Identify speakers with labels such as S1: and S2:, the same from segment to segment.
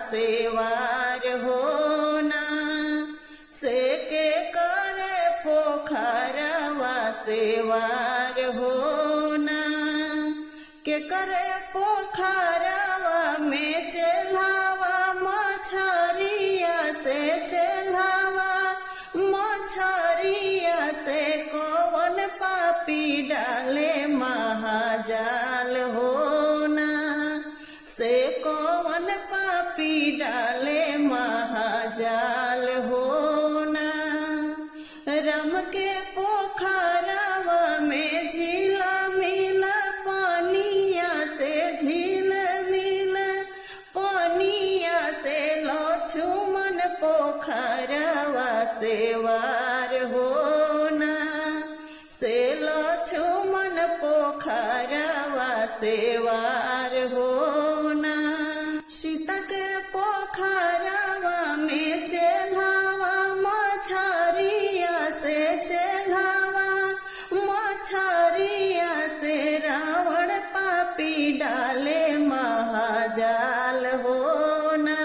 S1: से वार होना, से के करे पोखरवा से वार होना, के करे पोखरवा में चेल्हावा मछरिया से चेल्हावा मछरिया से कौन पापी डाले महाजाल होना, से कौन पापी डाले महाजाल होना। राम के पोखरवा में झीला मिला पानिया से झील मिला पानिया से लक्ष्मण पोखरवा से वार होना, से लक्ष्मण पोखरवा से वार होना। सीता के पोखरवा में चेल्हावा मछरिया से चेल्हावा मछरिया से रावण पापी डाले महाजाल होना,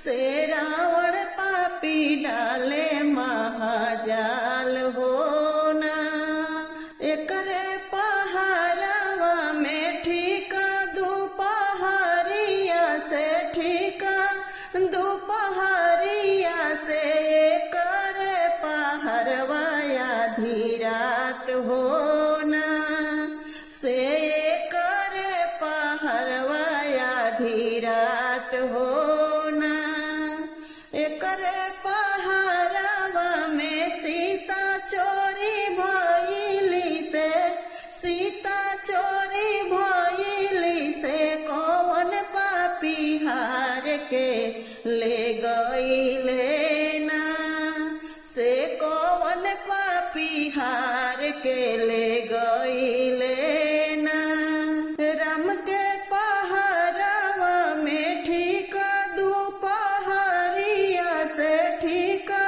S1: से रावण पापी डाले महाजाल होना। एकरे पहरवा में ठीका दोपहरिया से ठीका दोपहरिया से एकरे पहरवा आधी रात होना, से एकरे पहरवा आधी रात होना। एकरे पहरवा में सीता चोरी भइली से सीता चोरी भइली से कौन पापी हार के ले गइले ना, से कौन पापी हार के ले गइले ना। राम के पहरवा में ठीका दोपहरिया से ठीका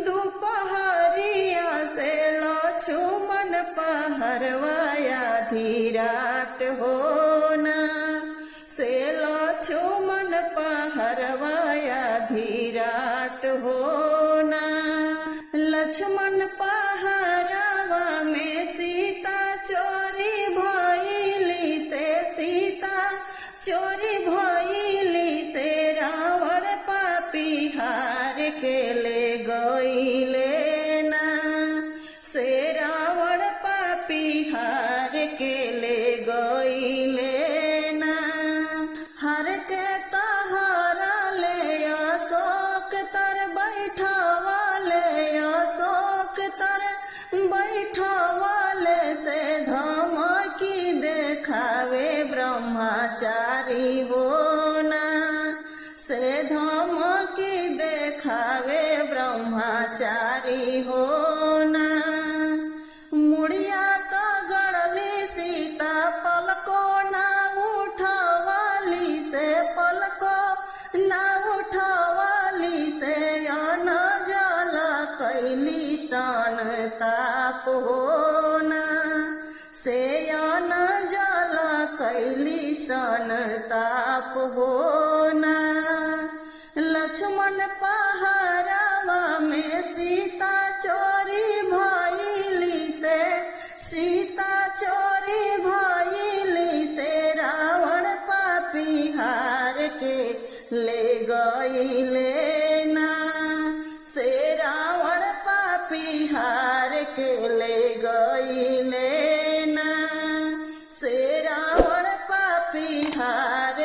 S1: दोपहरिया से लक्ष्मण पहरवा आधी रात होना, से लक्ष्मण पहरवा आधी रात होना। लक्ष्मण पहरवा में सीता चोरी भइली से सीता चोरी भइली से रावण पापी हार के ले गइले ना, से रावण पापी हार के ले गइले ना। हर के तहारा ले अशोक तर बैठवाले अशोक तर बैठवाले से धमकी देखावे ब्रह्मचारी होना, से धमकी देखावे ब्रह्मचारी होना। मुड़िया तो गड़ली सीता पलको ना उठवाली से पलको ना उठवाली से अन जल कैली सन ताप होना, से अन जल कैली सन ताप होना। लक्ष्मण पहरवा में सीता चोरी भइली से सीता चोरी भइली से रावण पापी हार के ले गइले ना, से रावण पापी हार के ले गइले ना, से रावण पापी हार